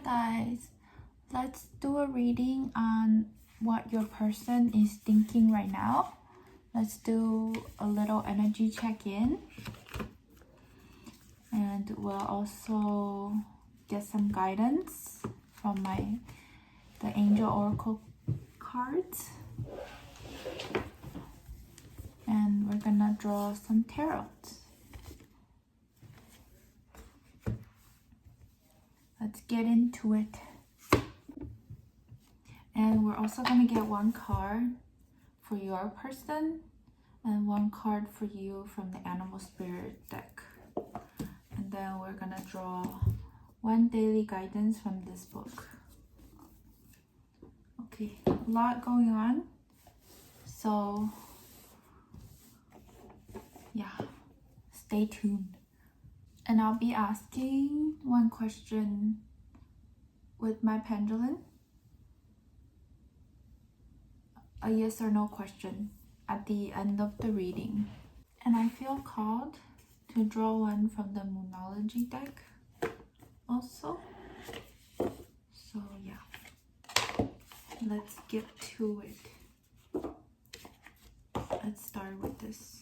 guys, let's do a reading on what your person is thinking right now. Let's do a little energy check-in, and we'll also get some guidance from the angel oracle cards, and we're gonna draw some tarot. Let's get into it. And we're also going to get one card for your person and one card for you from the animal spirit deck. And then we're going to draw one daily guidance from this book. Okay, a lot going on. So, yeah, stay tuned. And I'll be asking one question with my pendulum. A yes or no question at the end of the reading. And I feel called to draw one from the Moonology deck also. So yeah, let's get to it. Let's start with this.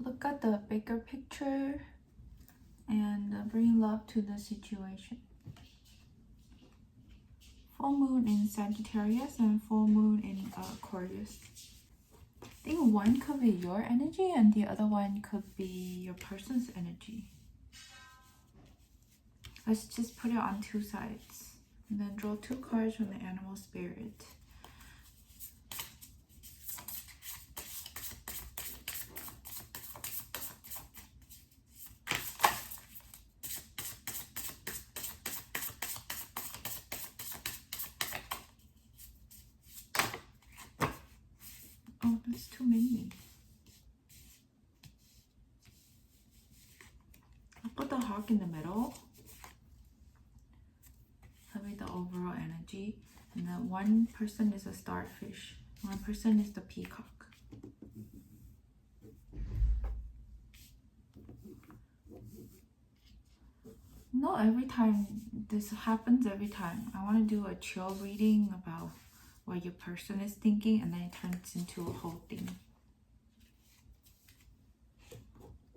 Look at the bigger picture and bring love to the situation. Full moon in Sagittarius and full moon in Aquarius. I think one could be your energy and the other one could be your person's energy. Let's just put it on two sides and then draw two cards from the animal spirit. Oh, that's too many. I'll put the hawk in the middle. That'll be the overall energy. And then one person is a starfish. One person is the peacock. Not every time. This happens every time. I want to do a chill reading about what your person is thinking, and then it turns into a whole thing.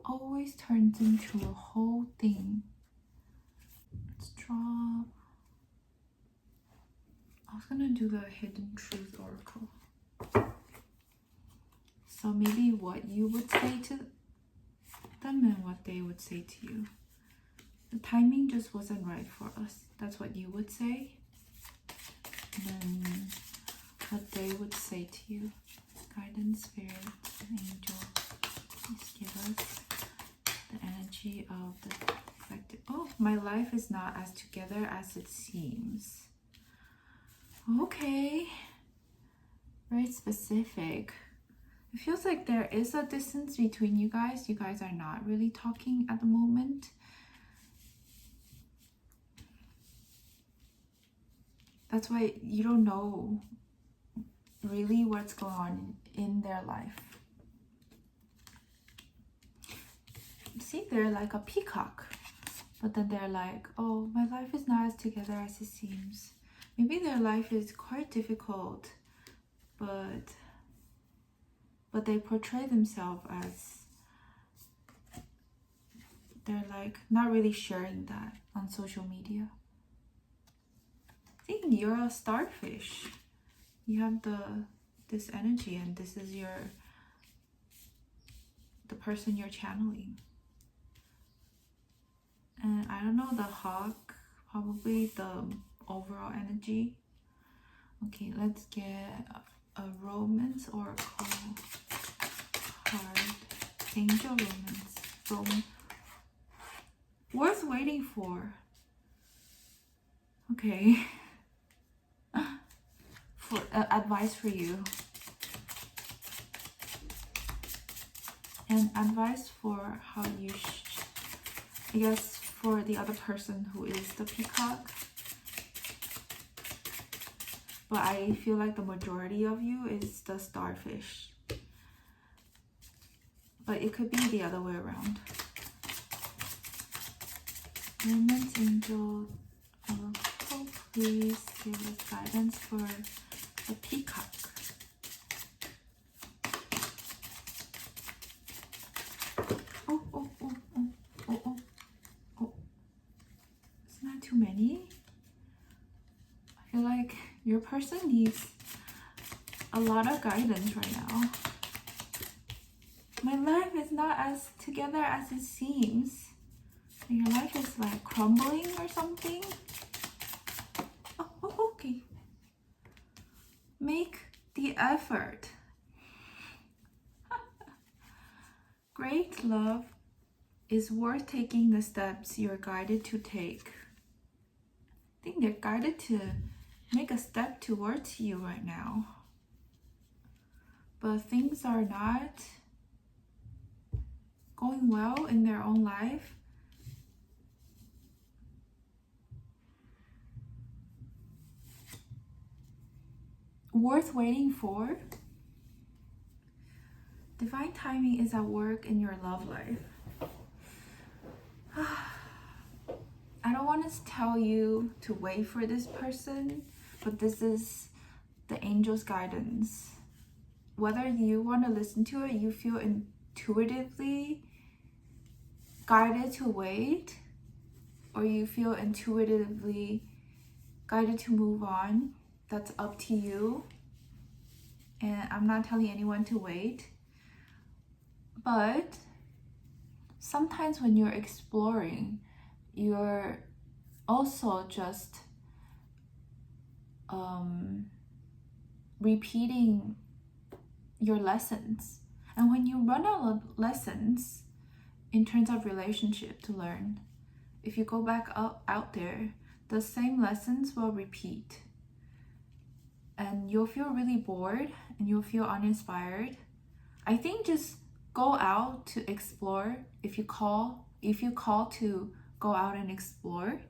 Always turns into a whole thing. Let's draw. I was gonna do the hidden truth oracle. So maybe what you would say to them and what they would say to you. The timing just wasn't right for us. That's what you would say. And then what they would say to you. Guidance, spirit, angel. Please give us the energy of the collective. Oh, my life is not as together as it seems. Okay. Very specific. It feels like there is a distance between you guys. You guys are not really talking at the moment. That's why you don't know really what's going on in their life. See, they're like a peacock, but then they're like, oh, my life is not as together as it seems. Maybe their life is quite difficult, but they portray themselves as they're like not really sharing that on social media. I think you're a starfish. You have this energy, and this is the person you're channeling. And I don't know, the hawk, probably the overall energy. Okay, let's get a romance oracle card. Angel romance. Worth waiting for. Okay. For advice for you. And advice for how you I guess for the other person who is the peacock. But I feel like the majority of you is the starfish. But it could be the other way around. Romance angel oracle, please give us guidance for the peacock. It's not too many. I feel like your person needs a lot of guidance right now. My life is not as together as it seems. Your life is like crumbling or something. Oh, okay. Make the effort. Great love is worth taking the steps you're guided to take. I think they're guided to make a step towards you right now. But things are not going well in their own life. Worth waiting for. Divine timing is at work in your love life. I don't want to tell you to wait for this person, but this is the angel's guidance. Whether you want to listen to it, you feel intuitively guided to wait, or you feel intuitively guided to move on, that's up to you. And I'm not telling anyone to wait. But sometimes when you're exploring, you're also just repeating your lessons. And when you run out of lessons in terms of relationship to learn, if you go back out there, the same lessons will repeat. And you'll feel really bored and you'll feel uninspired. I think just go out to explore if you call to go out and explore,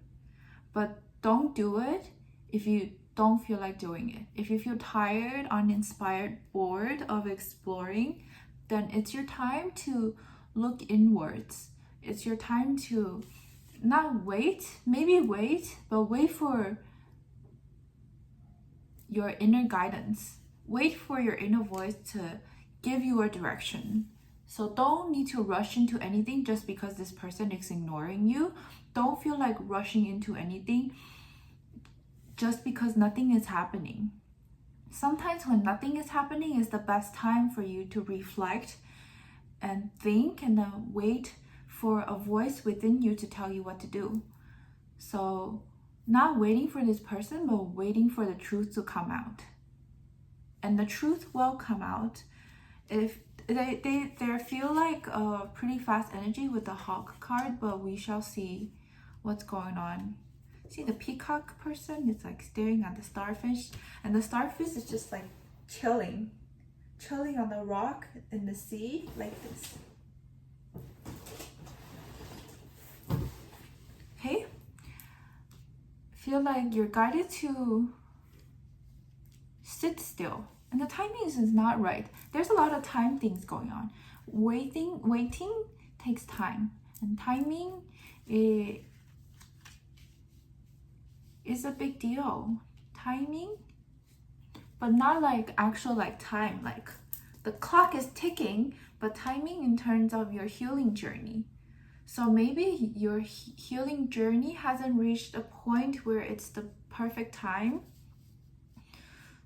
but don't do it if you don't feel like doing it. If you feel tired, uninspired, bored of exploring, then it's your time to look inwards. It's your time to not wait, maybe wait, but wait for your inner guidance. Wait for your inner voice to give you a direction. So don't need to rush into anything just because this person is ignoring you. Don't feel like rushing into anything just because nothing is happening. Sometimes when nothing is happening is the best time for you to reflect and think, and then wait for a voice within you to tell you what to do. So not waiting for this person, but waiting for the truth to come out. And the truth will come out. If they feel like a pretty fast energy with the hawk card, but we shall see what's going on. See, the peacock person is like staring at the starfish, and the starfish is just like chilling on the rock in the sea like this. Okay, feel like you're guided to sit still, and the timing is not right. There's a lot of time things going on. Waiting takes time, and timing is a big deal. Timing, but not like actual like time, like the clock is ticking, but timing in terms of your healing journey. So maybe your healing journey hasn't reached a point where it's the perfect time.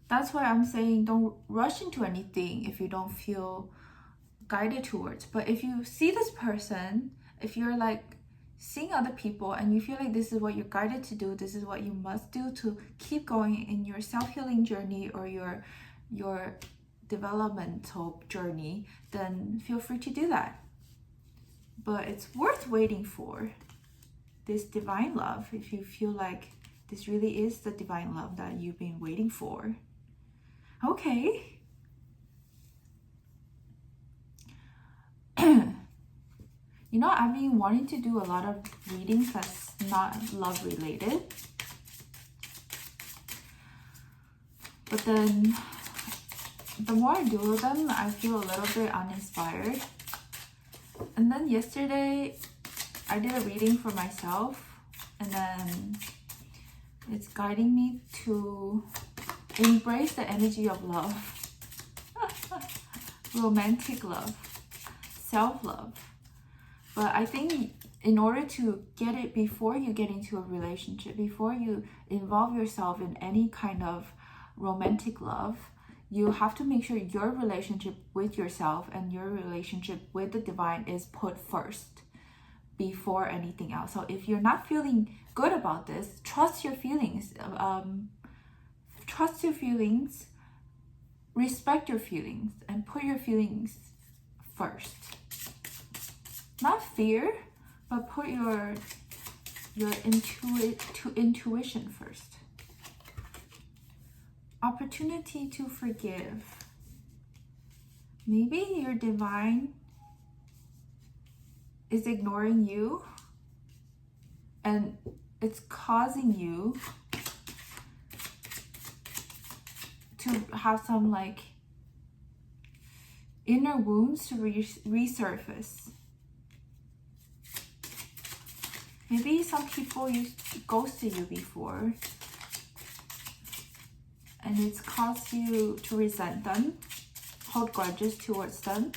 That's why I'm saying don't rush into anything if you don't feel guided towards. But if you see this person, if you're like seeing other people and you feel like this is what you're guided to do, this is what you must do to keep going in your self-healing journey or your developmental journey, then feel free to do that. But it's worth waiting for this divine love if you feel like this really is the divine love that you've been waiting for. Okay. You know, I've been wanting to do a lot of readings that's not love related. But then the more I do them, I feel a little bit uninspired. And then yesterday, I did a reading for myself, and then it's guiding me to embrace the energy of love, romantic love, self-love. But I think in order to get it before you get into a relationship, before you involve yourself in any kind of romantic love, you have to make sure your relationship with yourself and your relationship with the divine is put first before anything else. So if you're not feeling good about this, trust your feelings. Trust your feelings, respect your feelings, and put your feelings first. Not fear, but put your intuition first. Opportunity to forgive. Maybe your divine is ignoring you and it's causing you to have some like inner wounds to resurface. Maybe some people ghosted you before and it's caused you to resent them, hold grudges towards them.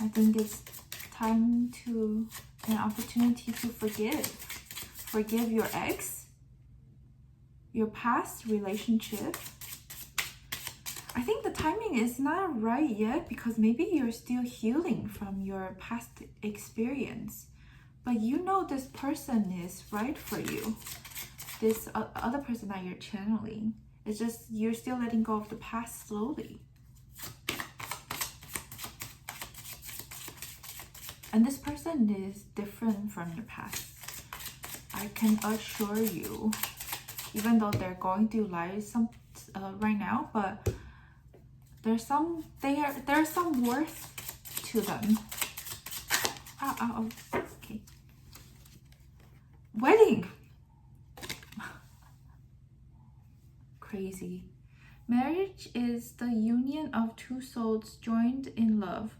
I think it's time to, an opportunity to forgive. Forgive your ex, your past relationship. I think the timing is not right yet because maybe you're still healing from your past experience. But you know this person is right for you. This other person that you're channeling. It's just you're still letting go of the past slowly. And this person is different from your past. I can assure you, even though they're going through life right now, but there's some worth to them. Okay. Wedding. Crazy. Marriage is the union of two souls joined in love,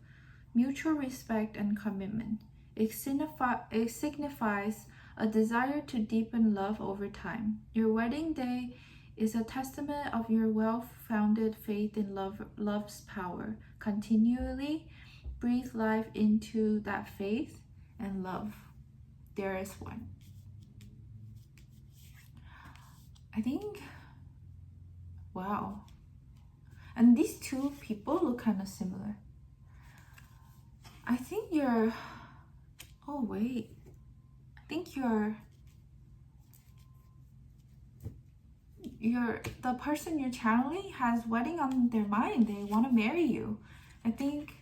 mutual respect and commitment. It signifies a desire to deepen love over time. Your wedding day is a testament of your well-founded faith in love's power. Continually breathe life into that faith and love. There is one. I think, wow. And these two people look kind of similar. I think you're, oh wait. I think the person you're channeling has wedding on their mind. They want to marry you. I think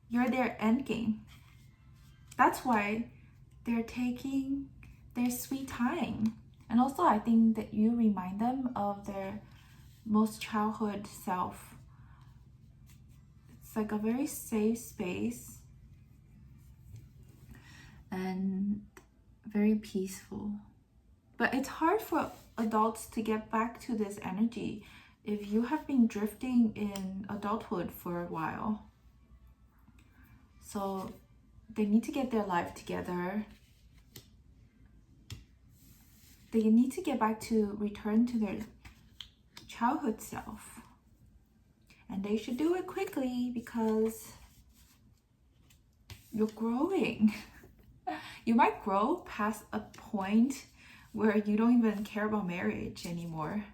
you're their end game. That's why they're taking their sweet time. And also I think that you remind them of their most childhood self. It's like a very safe space and very peaceful. But it's hard for adults to get back to this energy if you have been drifting in adulthood for a while. So they need to get their life together. They need to get back to return to their childhood self. And they should do it quickly because you're growing. You might grow past a point where you don't even care about marriage anymore.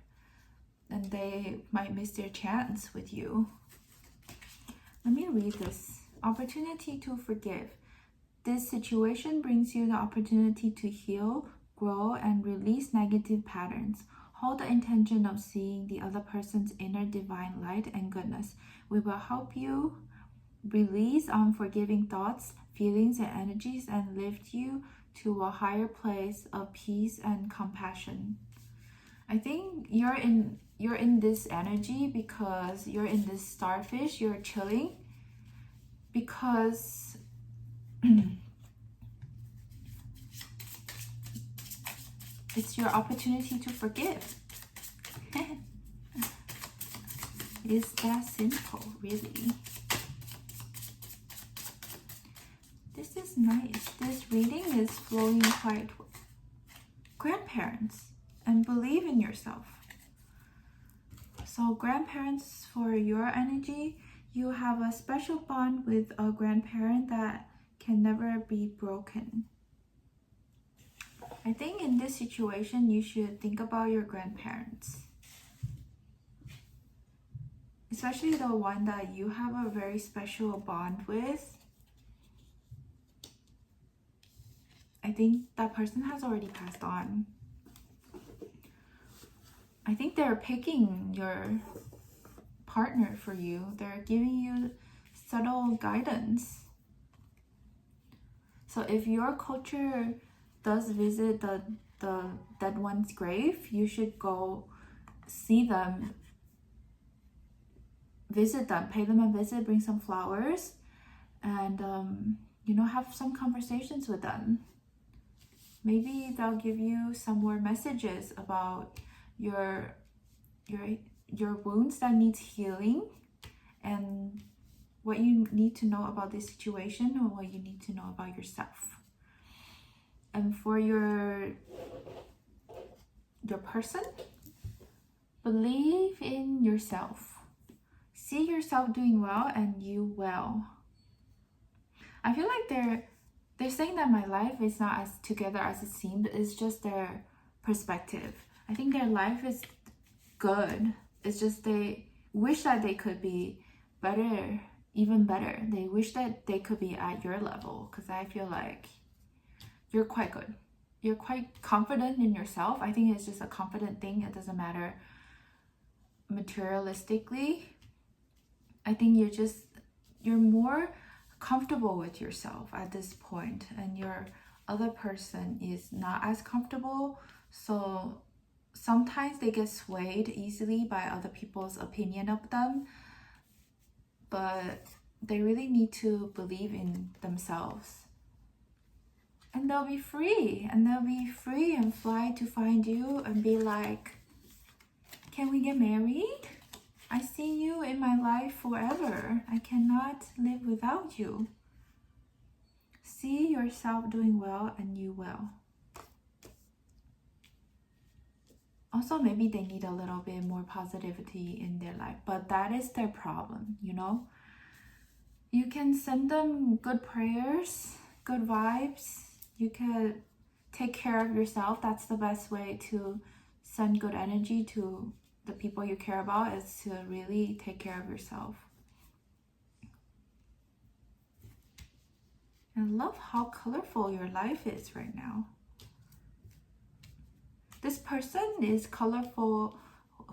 And they might miss their chance with you. Let me read this. Opportunity to forgive. This situation brings you the opportunity to heal, grow, and release negative patterns. Hold the intention of seeing the other person's inner divine light and goodness. We will help you release unforgiving thoughts, feelings, and energies and lift you to a higher place of peace and compassion. I think you're in this energy because you're in this starfish, you're chilling because it's your opportunity to forgive. It's that simple, really. This is nice. This reading is flowing quite well. Grandparents, and believe in yourself. So grandparents, for your energy, you have a special bond with a grandparent that can never be broken. I think in this situation, you should think about your grandparents. Especially the one that you have a very special bond with. I think that person has already passed on. I think they're picking your partner for you. They're giving you subtle guidance. So if your culture does visit the dead one's grave, you should go see them, visit them, pay them a visit, bring some flowers, and have some conversations with them. Maybe they'll give you some more messages about your wounds that needs healing, and what you need to know about this situation, or what you need to know about yourself. And for your person, believe in yourself. See yourself doing well, and you will. I feel like they're saying that my life is not as together as it seemed. It's just their perspective. I think their life is good. It's just they wish that they could be better, even better. They wish that they could be at your level, because I feel like you're quite good. You're quite confident in yourself. I think it's just a confident thing. It doesn't matter materialistically. I think you're more comfortable with yourself at this point, and your other person is not as comfortable. So sometimes they get swayed easily by other people's opinion of them, but they really need to believe in themselves. And they'll be free, and fly to find you and be like, can we get married? I see you in my life forever. I cannot live without you. See yourself doing well, and you will. Also, maybe they need a little bit more positivity in their life, but that is their problem, You can send them good prayers, good vibes. You can take care of yourself. That's the best way to send good energy to the people you care about, is to really take care of yourself. I love how colorful your life is right now. This person is colorful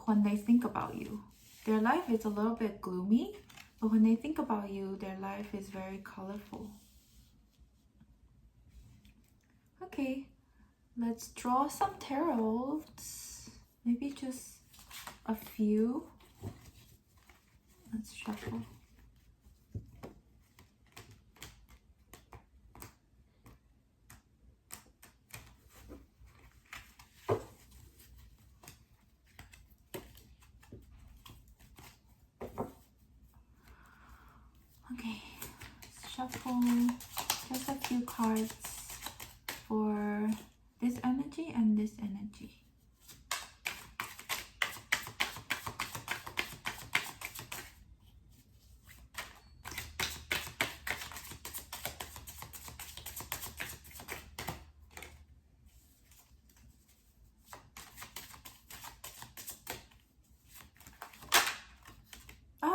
when they think about you. Their life is a little bit gloomy, but when they think about you, their life is very colorful. Okay, let's draw some tarots. Maybe just a few. Let's shuffle. Okay, shuffle just a few cards for this energy and this energy.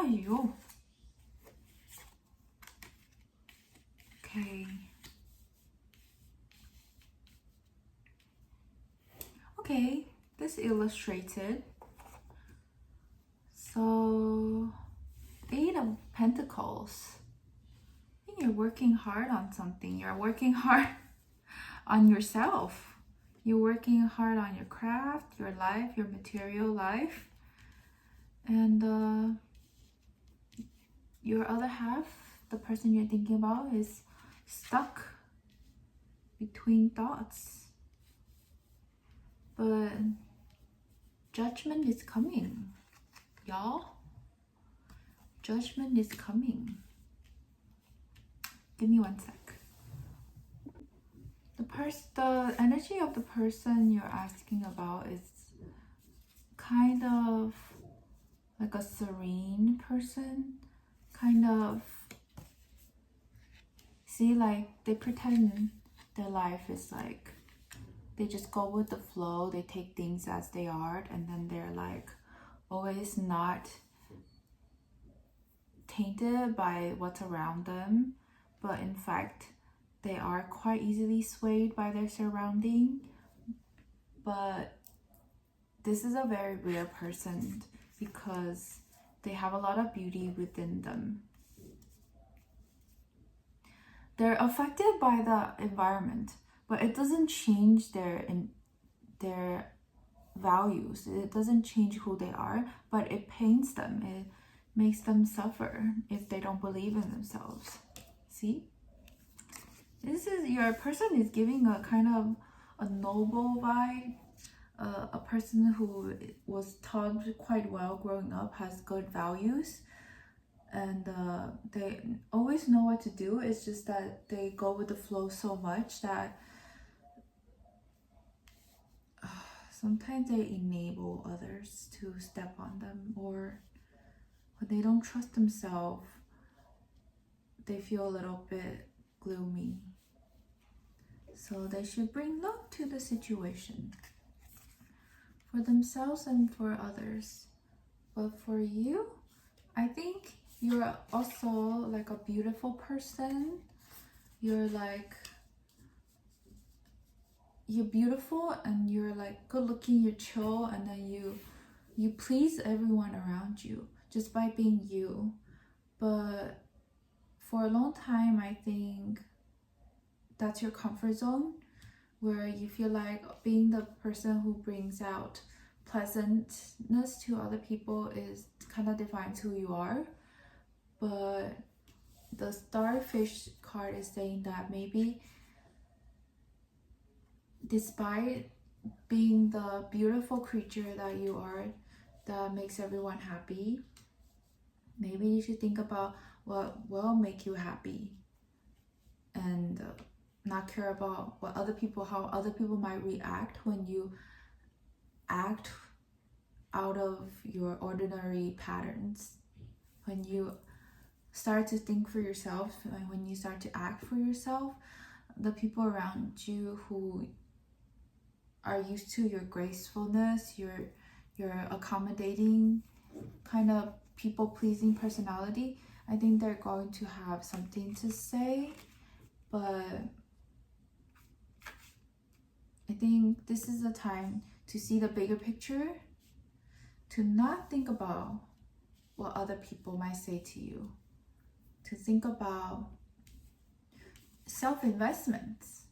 you? Okay. Okay, this illustrated. So, Eight of Pentacles. I think you're working hard on something. You're working hard on yourself. You're working hard on your craft, your life, your material life. And your other half, the person you're thinking about, is stuck between thoughts. But judgment is coming, y'all. Judgment is coming. Give me 1 sec. The energy of the person you're asking about is kind of like a serene person. Kind of, see, like they pretend their life is like, they just go with the flow, they take things as they are, and then they're like always not tainted by what's around them, but in fact they are quite easily swayed by their surrounding. But this is a very rare person because they have a lot of beauty within them. They're affected by the environment, but it doesn't change their values. It doesn't change who they are, but it pains them. It makes them suffer if they don't believe in themselves. See? This is, your person is giving a kind of a noble vibe. A person who was taught quite well growing up, has good values, and they always know what to do. It's just that they go with the flow so much that sometimes they enable others to step on them, or when they don't trust themselves, they feel a little bit gloomy. So they should bring love to the situation, for themselves and for others. But for you, I think you're also like a beautiful person. You're beautiful, and you're like good looking, you're chill, and then you please everyone around you just by being you. But for a long time, I think that's your comfort zone, where you feel like being the person who brings out pleasantness to other people is kind of defines who you are. But the starfish card is saying that maybe despite being the beautiful creature that you are, that makes everyone happy, maybe you should think about what will make you happy, and not care about what how other people might react when you act out of your ordinary patterns. When you start to think for yourself, and when you start to act for yourself, the people around you who are used to your gracefulness, your accommodating kind of people-pleasing personality, I think they're going to have something to say. But I think this is a time to see the bigger picture, to not think about what other people might say to you, to think about self-investments,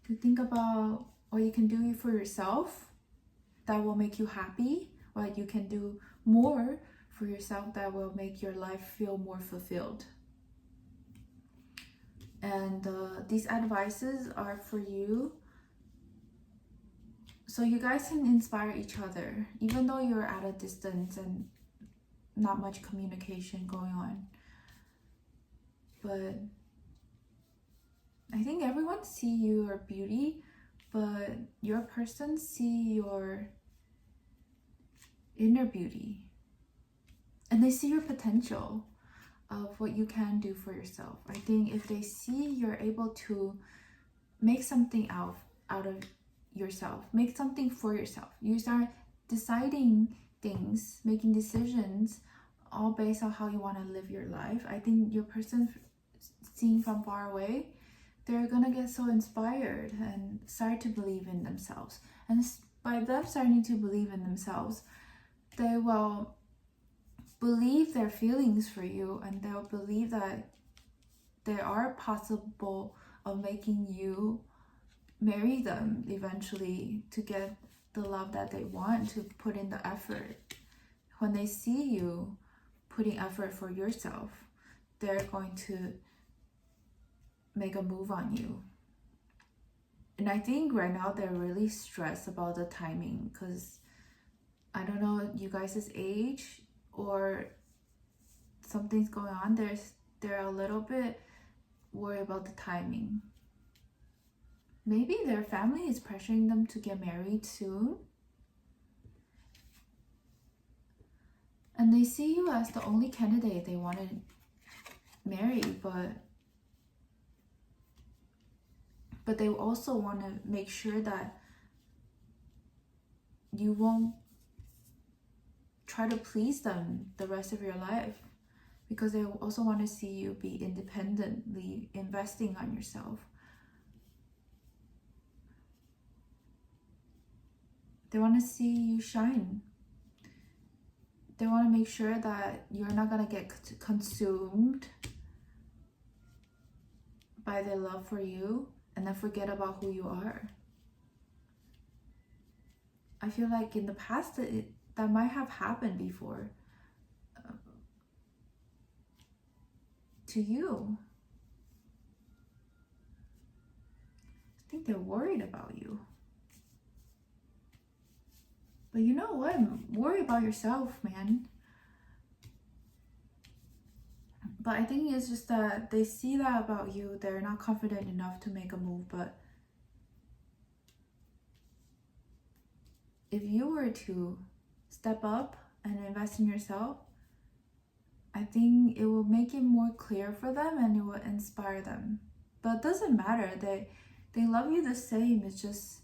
to think about what you can do for yourself that will make you happy, what you can do more for yourself that will make your life feel more fulfilled. And these advices are for you, so you guys can inspire each other, even though you're at a distance and not much communication going on. But I think everyone see your beauty, but your person see your inner beauty, and they see your potential of what you can do for yourself. I think if they see you're able to make something out of yourself, make something for yourself, you start deciding things, making decisions all based on how you want to live your life. I think your person seen from far away, they're gonna get so inspired and start to believe in themselves. And by them starting to believe in themselves, they will believe their feelings for you, and they'll believe that they are possible of making you marry them eventually to get the love that they want, to put in the effort. When they see you putting effort for yourself, they're going to make a move on you. And I think right now they're really stressed about the timing, because I don't know you guys' age or something's going on. They're a little bit worried about the timing. Maybe their family is pressuring them to get married soon, and they see you as the only candidate they want to marry, but they also want to make sure that you won't try to please them the rest of your life, because they also want to see you be independently investing on yourself. They want to see you shine. They want to make sure that you're not going to get consumed by their love for you and then forget about who you are. I feel like in the past that might have happened before to you. I think they're worried about you. But you know what? Worry about yourself, man. But I think it's just that they see that about you. They're not confident enough to make a move. But if you were to step up and invest in yourself, I think it will make it more clear for them, and it will inspire them. But it doesn't matter. They love you the same. It's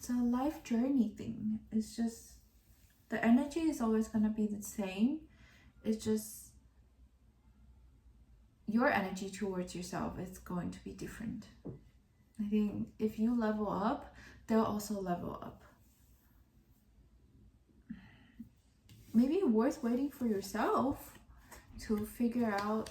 a life journey thing. It's just the energy is always going to be the same. It's just your energy towards yourself is going to be different. I think if you level up, they'll also level up. Maybe worth waiting for yourself to figure out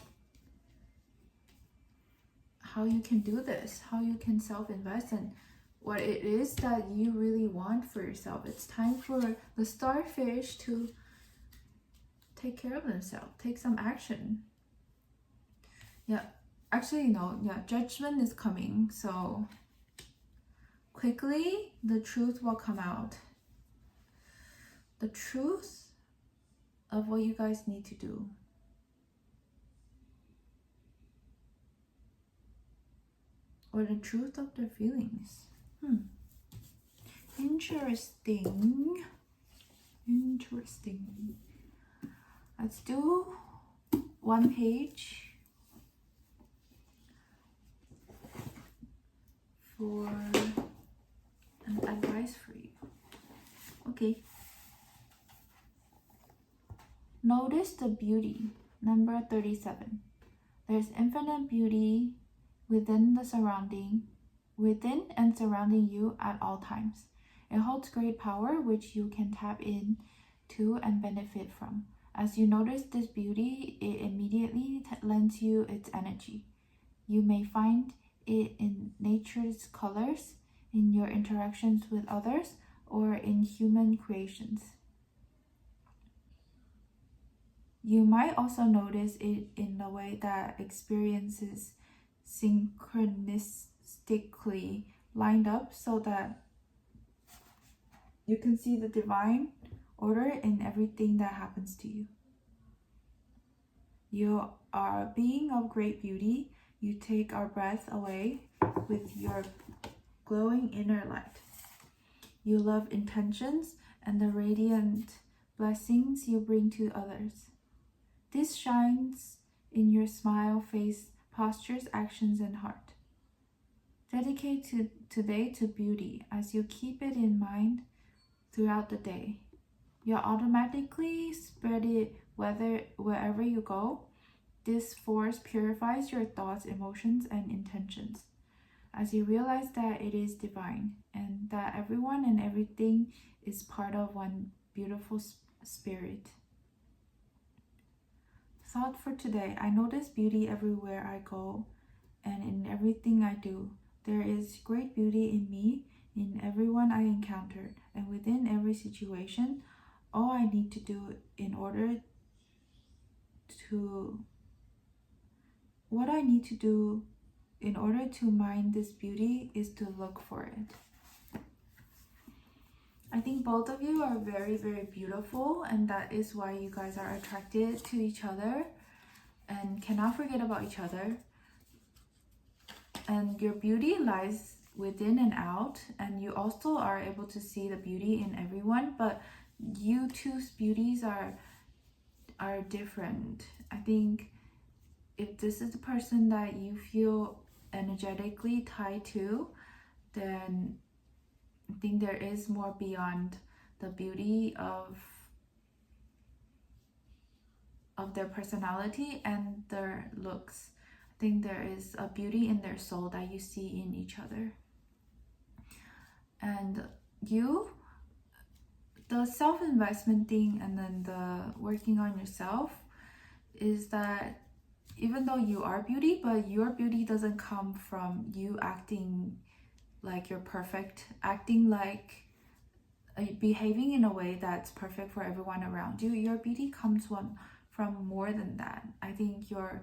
how you can do this, how you can self-invest, and what it is that you really want for yourself. It's time for the starfish to take care of themselves, take some action. Yeah, actually, no, yeah, judgment is coming. So quickly, the truth will come out. The truth of what you guys need to do. Or the truth of their feelings. Interesting. Let's do one page for an advice for you. Okay. Notice the beauty. Number 37. There's infinite beauty within and surrounding you at all times. It holds great power which you can tap into and benefit from. As you notice this beauty, it immediately lends you its energy. You may find it in nature's colors, in your interactions with others, or in human creations. You might also notice it in the way that experiences synchronistically lined up so that you can see the divine order in everything that happens to you. You are a being of great beauty. You take our breath away with your glowing inner light. You love intentions and the radiant blessings you bring to others. This shines in your smile, face, postures, actions, and heart. Dedicate today to beauty as you keep it in mind throughout the day. You'll automatically spread it wherever you go. This force purifies your thoughts, emotions, and intentions as you realize that it is divine and that everyone and everything is part of one beautiful spirit. Thought for today: I notice beauty everywhere I go and in everything I do. There is great beauty in me, in everyone I encountered, and within every situation. All I need to do in order to what I need to do in order to mine this beauty is to look for it. I think both of you are very, very beautiful, and that is why you guys are attracted to each other and cannot forget about each other. And your beauty lies within and out, and you also are able to see the beauty in everyone, but you two's beauties are different. I think if this is the person that you feel energetically tied to, then I think there is more beyond the beauty of their personality and their looks. I think there is a beauty in their soul that you see in each other. And the self-investment thing and then the working on yourself is that even though you are beauty, but your beauty doesn't come from you acting like you're perfect, acting like behaving in a way that's perfect for everyone around you. Your beauty comes from more than that. I think your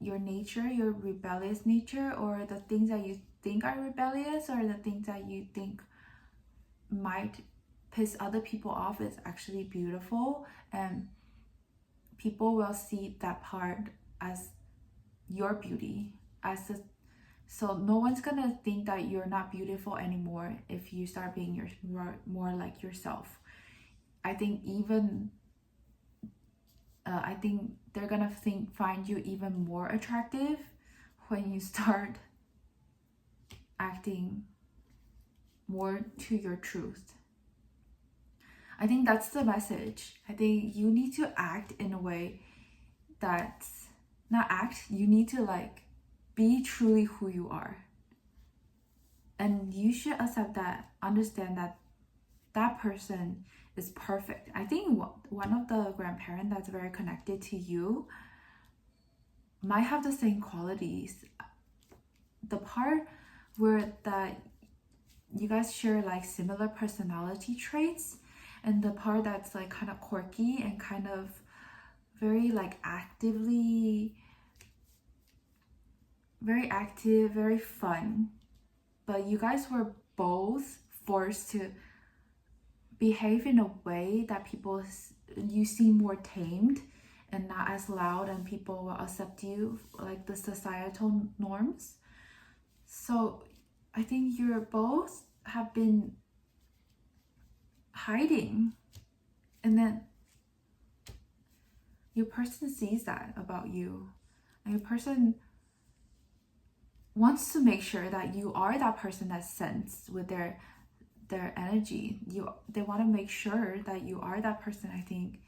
nature, your rebellious nature, or the things that you think are rebellious, or the things that you think might piss other people off, is actually beautiful, and people will see that part as your beauty, so no one's gonna think that you're not beautiful anymore if you start being more like yourself. I think I think they're gonna find you even more attractive when you start acting more to your truth. I think that's the message. I think you need to act in a way that's not act, you need to be truly who you are. And you should accept that, understand that that person is perfect. I think one of the grandparents that's very connected to you might have the same qualities. The part where that you guys share similar personality traits, and the part that's kind of quirky and kind of very very active, very fun. But you guys were both forced to behave in a way that you seem more tamed and not as loud, and people will accept you the societal norms. So I think you're both have been hiding, and then your person sees that about you, and your person wants to make sure that you are that person that sends with their energy. They want to make sure that you are that person. I think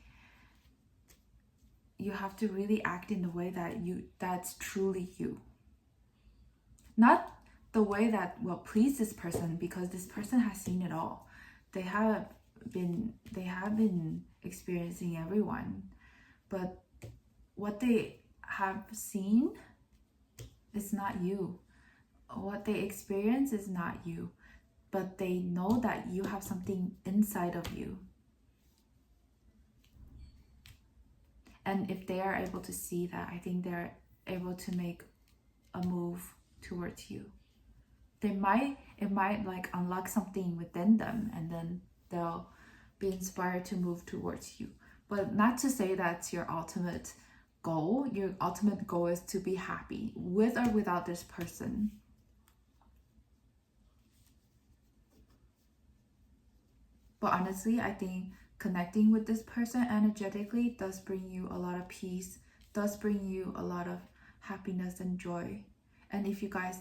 you have to really act in the way that's truly you, not the way that will please this person, because this person has seen it all. They have been experiencing everyone, but what they have seen is not you. What they experience is not you, but they know that you have something inside of you. And if they are able to see that, I think they're able to make a move towards you. It might unlock something within them, and then they'll be inspired to move towards you. But not to say that's your ultimate goal. Your ultimate goal is to be happy with or without this person. But honestly, I think connecting with this person energetically does bring you a lot of peace, does bring you a lot of happiness and joy. And if you guys,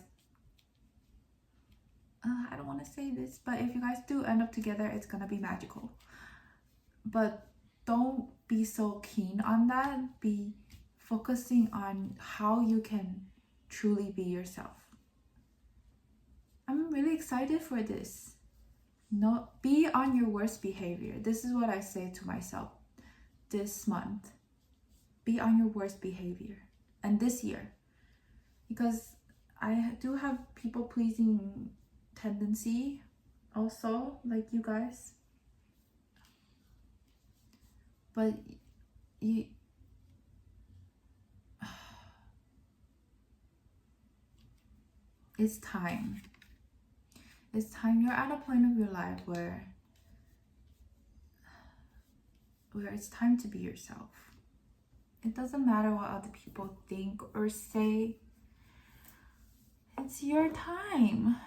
I don't want to say this, but if you guys do end up together, it's gonna be magical. but don't be so keen on that. Be focusing on how you can truly be yourself. I'm really excited for this. No, be on your worst behavior. This is what I say to myself this month. Be on your worst behavior. And this year, because I do have people pleasing tendency also, like you guys. But you it's time. It's time. You're at a point of your life where it's time to be yourself. It doesn't matter what other people think or say. It's your time.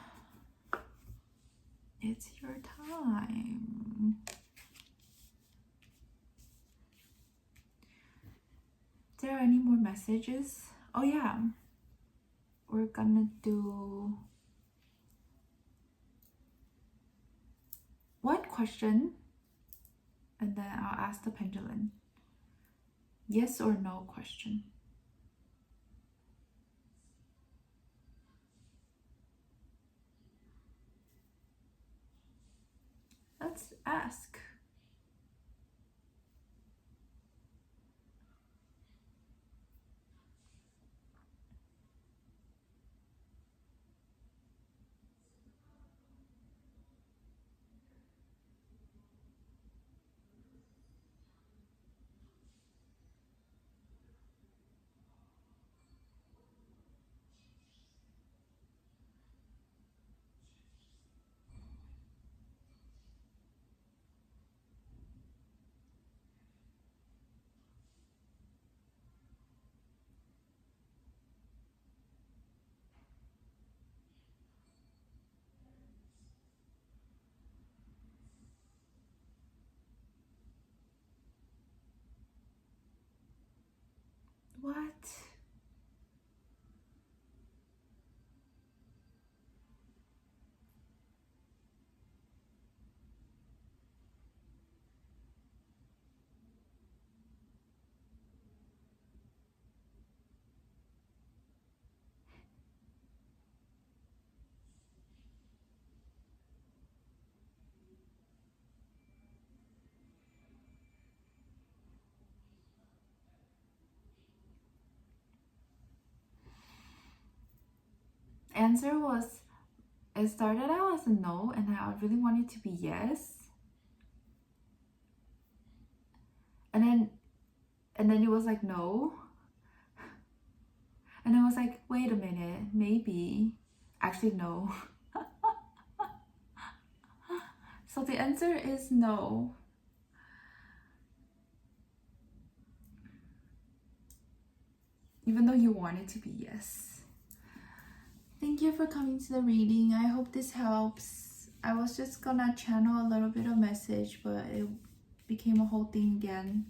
It's your time. Is there any more messages? Oh yeah. We're gonna do what question? And then I'll ask the pendulum. Yes or no question. Let's ask. What? Answer was, it started out as a no and I really wanted to be yes. And then it was like no. And I was like, wait a minute, maybe. Actually, no. So the answer is no. Even though you want it to be yes. Thank you for coming to the reading. I hope this helps. I was just gonna channel a little bit of message, but it became a whole thing again.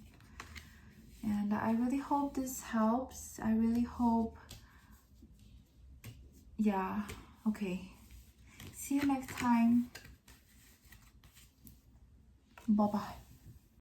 And I really hope this helps. I really hope. Yeah, okay. See you next time. Bye-bye.